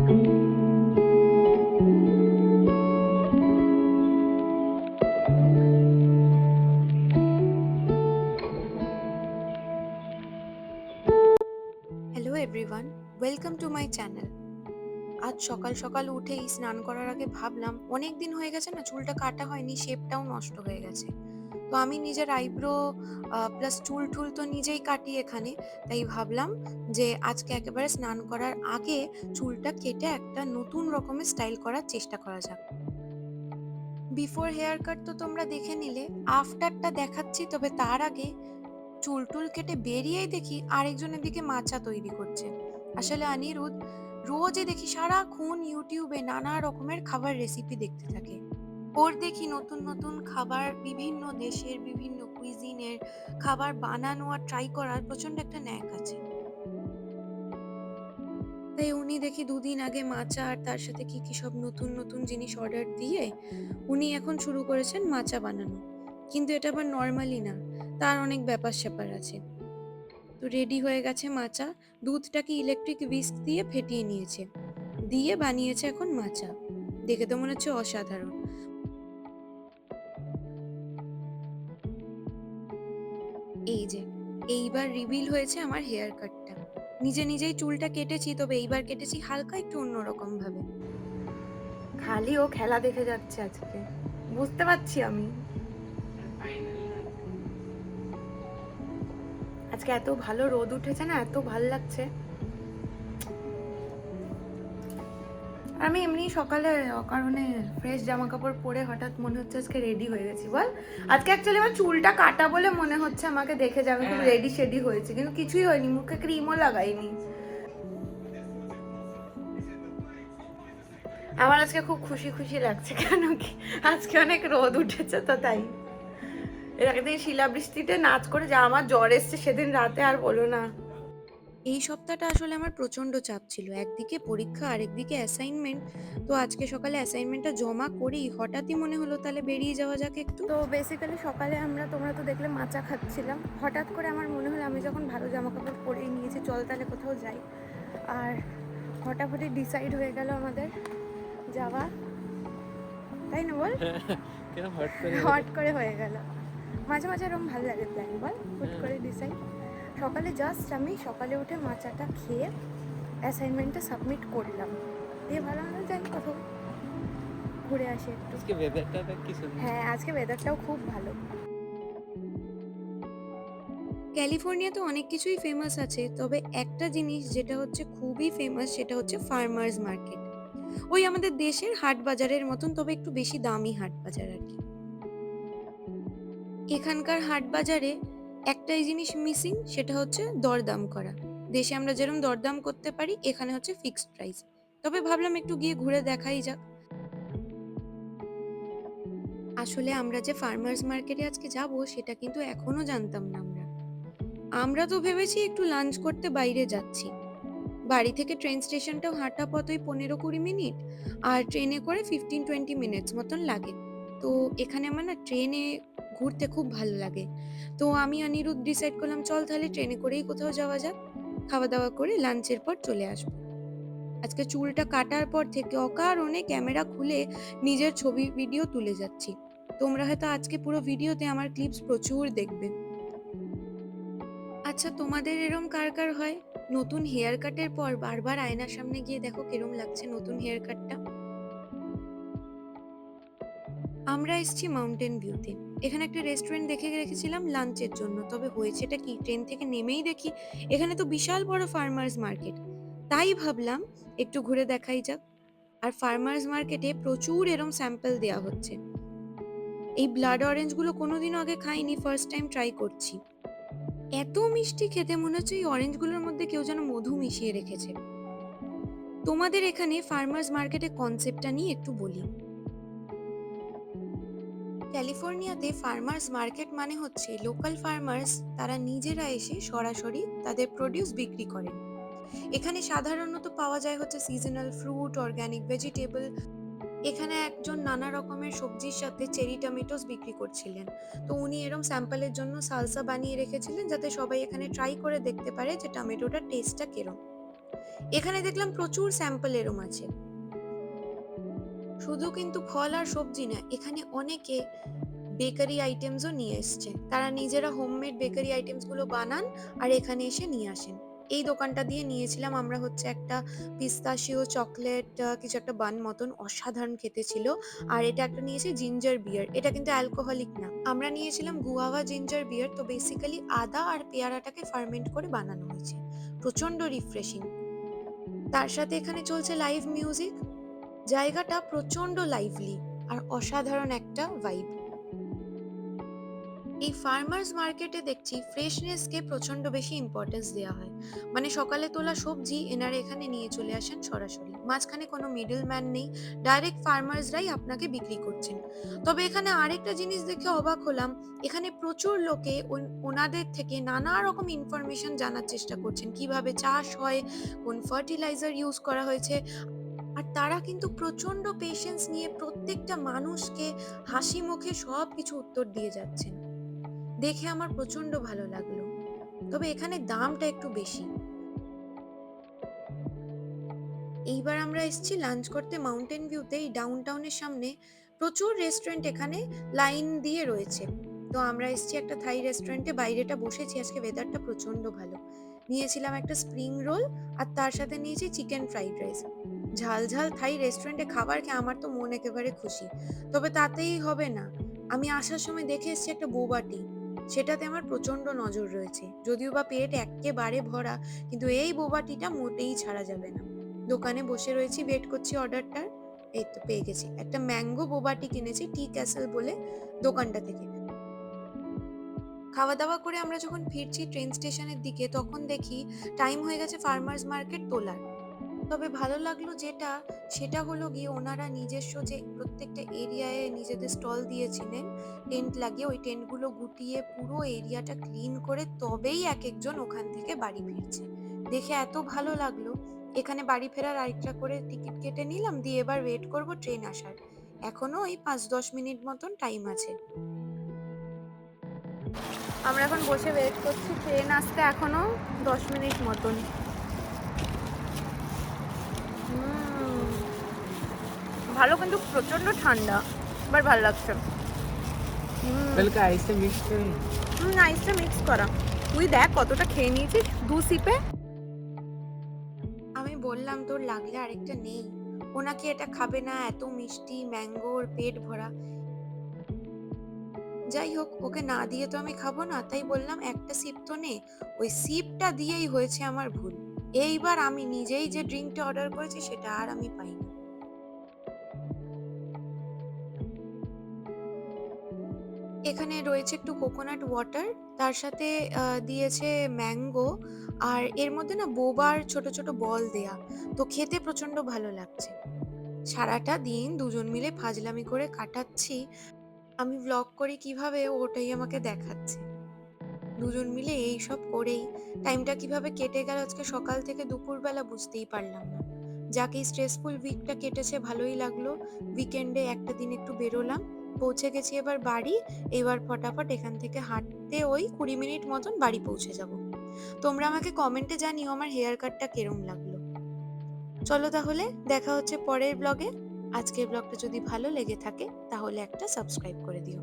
Hello everyone, welcome to my channel. আজ সকাল সকাল উঠেই স্নান করার আগে ভাবলাম অনেক দিন হয়ে গেছে না, চুলটা কাটা হয়নি, শেপটাও নষ্ট হয়ে গেছে। তো আমি নিজের আইব্রো প্লাস চুল টুল তো নিজেই কাটি এখানে। তাই ভাবলাম যে আজকে একেবারে স্নান করার আগে চুলটা কেটে একটা নতুন রকমের স্টাইল করার চেষ্টা করা যাক। বিফোর হেয়ার কাট তো তোমরা দেখে নিলে, আফটারটা দেখাচ্ছি। তবে তার আগে চুল টুল কেটে বেরিয়েই দেখি আরেকজনের দিকে মাচা তৈরি করছে। আসলে অনিরুদ্ধ রোজই দেখি সারাক্ষণ ইউটিউবে নানা রকমের খাবার রেসিপি দেখতে থাকে। ওর দেখি নতুন নতুন খাবার, বিভিন্ন দেশের বিভিন্ন কুইজিনের খাবার বানানো আর ট্রাই করার প্রচন্ড একটা ন্যাক আছে। তাই উনি দেখি দুদিন আগে মাচা আর তার সাথে কি কি সব নতুন নতুন জিনিস অর্ডার দিয়ে উনি এখন শুরু করেছেন মাচা বানানো। কিন্তু এটা আবার নর্মালি না, তার অনেক ব্যাপার স্যাপার আছে। তো রেডি হয়ে গেছে মাচা। দুধটাকে ইলেকট্রিক হুইস্ক দিয়ে ফেটিয়ে নিয়েছে, দিয়ে বানিয়েছে এখন মাচা। দেখে তো মনে হচ্ছে অসাধারণ। এই যে, এইবার রিভিল হয়েছে আমার হেয়ার কাটটা। নিজে নিজেই চুলটা কেটেছি, তবে এইবার কেটেছি হালকা একটু অন্যরকম ভাবে। খালি ও খেলা দেখে যাচ্ছে আজকে, বুঝতে পারছি আমি। আজকে এত ভালো রোদ উঠেছে না, এত ভাল লাগছে। আমি এমনি সকালে অকারণে ফ্রেশ জামা কাপড় পরে হঠাৎ মনে হচ্ছে আজকে রেডি হয়ে গেছি বল। আজকে অ্যাকচুয়ালি আমার চুলটা কাটা বলে মনে হচ্ছে আমাকে দেখে যে আমি খুব রেডি শেডি হয়েছে, কিন্তু কিছুই হয়নি, মুখে ক্রিমও লাগাইনি। আমার আজকে খুব খুশি খুশি লাগছে, কেন কি আজকে অনেক রোদ উঠেছে তো তাই। এর আগের দিন শিলাবৃষ্টিতে নাচ করে যা আমার জ্বর এসছে সেদিন রাতে, আর বলো না। এই সপ্তাহটা আসলে আমার প্রচন্ড চাপ ছিল, একদিকে পরীক্ষা আর একদিকে অ্যাসাইনমেন্ট। তো আজকে সকালে অ্যাসাইনমেন্টটা জমা করেই হঠাৎই মনে হলো তাহলে বেরিয়ে যাওয়া যাক একটু। তো বেসিক্যালি সকালে তোমরা তো দেখলে মাচা খাচ্ছিলাম, হঠাৎ করে আমার মনে হলো আমি যখন ভালো জামা কাপড় পরেই নিয়েছি, চল তাহলে কোথাও যাই। আর ফটাফটি ডিসাইড হয়ে গেল আমাদের যাওয়া, তাই না বল? কেন হট করে হট করে হয়ে গেল। মাঝে মাঝে এরকম ভালো লাগে প্ল্যান, বল, হুট করে ডিসাইড। সকালে জাস্ট আমি সকালে উঠে মাচাটা খেয়ে অ্যাসাইনমেন্টটা সাবমিট করলাম, দিয়ে ভালো হলো যাই কোথাও ঘুরে আসি একটু। আজকে ওয়েদারটা কি সুন্দর। হ্যাঁ, আজকে ওয়েদারটাও খুব ভালো। ক্যালিফোর্নিয়াতে অনেক কিছুই ফেমাস আছে, তবে একটা জিনিস যেটা হচ্ছে খুবই ফেমাস সেটা হচ্ছে ফার্মার্স মার্কেট। ওই আমাদের দেশের হাট বাজারের মতন, তবে একটু বেশি দামি হাট বাজার আর কি। এখানকার হাট বাজারে একটাই জিনিস মিসিং, সেটা হচ্ছে দরদাম করা। দেশে আমরা যেরকম দরদাম করতে পারি, এখানে হচ্ছে ফিক্সড প্রাইস। তবে ভাবলাম একটু গিয়ে ঘুরে দেখাই যাক। আসলে আমরা যে ফার্মার্স মার্কেটে আজকে যাব সেটা কিন্তু এখনো জানতাম না। আমরা তো ভেবেছি একটু লাঞ্চ করতে বাইরে যাচ্ছি। বাড়ি থেকে ট্রেন স্টেশনটাও হাঁটা পথ ওই 15-20 মিনিট, আর ট্রেনে করে 15-20 মিনিটস মতন লাগে। তো এখানে আমার না ট্রেনে ঘুরতে খুব ভালো লাগে। তো আমি অনিরুদ্ধ ডিসাইড করলাম চল তাহলে ট্রেনে করেই কোথাও যাওয়া যাক, খাওয়া দাওয়া করে লাঞ্চের পর চলে আসবো। আজকে চুলটা কাটার পর থেকে অকারণে ক্যামেরা খুলে নিজের ছবি ভিডিও তুলে যাচ্ছি। তোমরা হয়তো আজকে পুরো ভিডিওতে আমার ক্লিপস প্রচুর দেখবে। আচ্ছা, তোমাদের এরম কার কার হয় নতুন হেয়ার কাটের পর বারবার আয়নার সামনে গিয়ে দেখো কিরম লাগছে নতুন হেয়ার কাটটা? আমরা এসেছি মাউন্টেন ভিউতে। এখানে একটা রেস্টুরেন্ট দেখে রেখেছিলাম লাঞ্চের জন্য, তবে হয়েছেটা কি, ট্রেন থেকে নেমেই দেখি এখানে তো বিশাল বড় ফার্মার্স মার্কেট। তাই ভাবলাম একটু ঘুরে দেখাই যাক। আর ফার্মার্স মার্কেটে প্রচুর এরম স্যাম্পল দেয়া হচ্ছে। এই ব্লাড অরেঞ্জ গুলো কোনোদিনও আগে খাইনি, ফার্স্ট টাইম ট্রাই করছি। এত মিষ্টি খেতে, মনে হচ্ছে এই অরেঞ্জগুলোর মধ্যে কেউ যেন মধু মিশিয়ে রেখেছে। তোমাদের এখানে ফার্মার্স মার্কেটের কনসেপ্টটা নিয়ে একটু বলি। ক্যালিফোর্নিয়াতে ফার্মার্স মার্কেট মানে হচ্ছে লোকাল ফার্মার্স, তারা নিজেরা এসে সরাসরি তাদের প্রোডিউস বিক্রি করেন। এখানে সাধারণত পাওয়া যায় হচ্ছে সিজনাল ফ্রুট, অর্গানিক ভেজিটেবল। এখানে একজন নানা রকমের সবজির সাথে চেরি টমেটোস বিক্রি করছিলেন। তো উনি এরম স্যাম্পলের জন্য সালসা বানিয়ে রেখেছিলেন, যাতে সবাই এখানে ট্রাই করে দেখতে পারে যে টমেটোটার টেস্টটা কিরম। এখানে দেখলাম প্রচুর স্যাম্পল এরম আছে। শুধু কিন্তু ফল আর সবজি না, এখানে অনেকে বেকারি আইটেমসও নিয়ে এসছে। তারা নিজেরা হোমমেড বেকারি আইটেমস গুলো বানান আর এখানে এসে নিয়ে আসেন। এই দোকানটা দিয়ে নিয়েছিলাম আমরা হচ্ছে একটা পিস্তাশিও চকলেট কিছু একটা বান মতন, অসাধারণ খেতে ছিল। আর এটা একটা নিয়েছি জিঞ্জার বিয়ার, এটা কিন্তু অ্যালকোহলিক না। আমরা নিয়েছিলাম গুয়াভা জিঞ্জার বিয়ার। তো বেসিক্যালি আদা আর পেয়ারাটাকে ফার্মেন্ট করে বানানো হয়েছে, প্রচন্ড রিফ্রেশিং। তার সাথে এখানে চলছে লাইভ মিউজিক। জায়গাটা প্রচন্ড লাইভলি আর অসাধারণ একটা ভাইব। এই ফার্মার্স মার্কেটে দেখছি ফ্রেশনেসকে প্রচন্ড বেশি ইম্পর্টেন্স দেওয়া হয়। মানে সকালে তোলা সবজি এনারা এখানে নিয়ে চলে আসেন সরাসরি, মাঝখানে কোনো মিডল ম্যান নেই, ডাইরেক্ট ফার্মার্সরাই আপনাকে বিক্রি করছেন। তবে এখানে আরেকটা জিনিস দেখে অবাক হলাম, এখানে প্রচুর লোকে ওনাদের থেকে নানা রকম ইনফরমেশন জানার চেষ্টা করছেন, কিভাবে চাষ হয়, কোন ফার্টিলাইজার ইউজ করা হয়েছে। আর তারা কিন্তু প্রচন্ড পেশেন্স নিয়ে প্রত্যেকটা মানুষকে হাসি মুখে সবকিছু উত্তর দিয়ে যাচ্ছেন। দেখে আমার প্রচন্ড ভালো লাগলো। তবে এখানে দামটা একটু বেশি। এইবার আমরা এসেছি লাঞ্চ করতে মাউন্টেন ভিউতে, এই ডাউন টাউনের সামনে প্রচুর রেস্টুরেন্ট এখানে লাইন দিয়ে রয়েছে। তো আমরা এসেছি একটা থাই রেস্টুরেন্টে, বাইরেটা বসেছি, আজকে ওয়েদারটা প্রচন্ড ভালো। নিয়েছিলাম একটা স্প্রিং রোল আর তার সাথে নিয়েছি চিকেন ফ্রাইড রাইস। ঝাল ঝাল থাই রেস্টুরেন্টে খাবার খেয়ে আমার তো মন একেবারে খুশি। তবে তাতেই হবে না, আমি আসার সময় দেখে এসেছি একটা বোবাটি, সেটাতে আমার প্রচন্ড নজর রয়েছে। যদিও বা পেট এক্কেবারে ভরা, কিন্তু এই বোবাটিটা মোটেই ছাড়া যাবে না। দোকানে বসে রয়েছি, ওয়েট করছি অর্ডারটার। এই তো পেয়ে গেছি, একটা ম্যাঙ্গো বোবাটি কিনেছি টি ক্যাসেল বলে দোকানটা থেকে। খাওয়া দাওয়া করে আমরা যখন ফিরছি ট্রেন স্টেশনের দিকে, তখন দেখি টাইম হয়ে গেছে ফার্মার্স মার্কেট তোলার। তবে ভালো লাগলো যেটা, সেটা হলো গিয়ে ওনারা নিজস্ব যে প্রত্যেকটা এরিয়ায় নিজেদের স্টল দিয়েছিলেন টেন্ট লাগিয়ে, ওই টেন্টগুলো গুটিয়ে পুরো এরিয়াটা ক্লিন করে তবেই এক একজন ওখান থেকে বাড়ি ফিরছে। দেখে এত ভালো লাগলো। এখানে বাড়ি ফেরার আরেকটা করে টিকিট কেটে নিলাম, দিয়ে এবার ওয়েট করব ট্রেন আসার। এখনো ওই 5-10 মিনিট মতন টাইম আছে। আমরা এখন বসে ওয়েট করছি, ট্রেন আসতে এখনো 10 মিনিট মতন। ভালো, কিন্তু প্রচন্ড ঠান্ডা, এবার ভালো লাগছে। বলকে আইসে মিক্স করে। আইসটা মিক্স করা। তুই দেখ কতটা খেয়ে নিয়েছিস 2 সিপে। আমি বললাম তোর লাগলে আরেকটা নেই। ওনাকে এটা খাবে না, এত মিষ্টি ম্যাঙ্গোর পেট ভরা। যাই হোক, ওকে না দিয়ে তো আমি খাবো না, তাই বললাম একটা সিপ তো নে। ওই সিপটা দিয়েই হয়েছে আমার ভুল। এইবার আমি নিজেই যে ড্রিঙ্কটা অর্ডার করেছি সেটা আর আমি পাইনি। এখানে রয়েছে একটু কোকোনাট ওয়াটার, তার সাথে দিয়েছে ম্যাঙ্গো, আর এর মধ্যে না বোবার ছোট ছোট বল দেয়া। তো খেতে প্রচন্ড ভালো লাগছে। সারাটা দিন দুজন মিলে ফাজলামি করে কাটাচ্ছি। আমি ব্লগ করি কিভাবে ওটাই আমাকে দেখাচ্ছে। দুজন মিলে এই সব করেই টাইমটা কিভাবে কেটে গেল আজকে সকাল থেকে দুপুরবেলা বুঝতেই পারলাম না। যাকে স্ট্রেসফুল উইকটা কেটেছে ভালোই লাগলো। উইকেন্ডে একটা দিন একটু বেরোলাম, পৌঁছে গেছি এবার বাড়ি। এবার ফটাফট এখান থেকে হাঁটতে ওই 20 মিনিট মতন বাড়ি পৌঁছে যাব। তোমরা আমাকে কমেন্টে জানিও আমার হেয়ার কাটটা কেরম লাগলো। চলো তাহলে দেখা হচ্ছে পরের ব্লগে। আজকের ব্লগটা যদি ভালো লেগে থাকে তাহলে একটা সাবস্ক্রাইব করে দিও।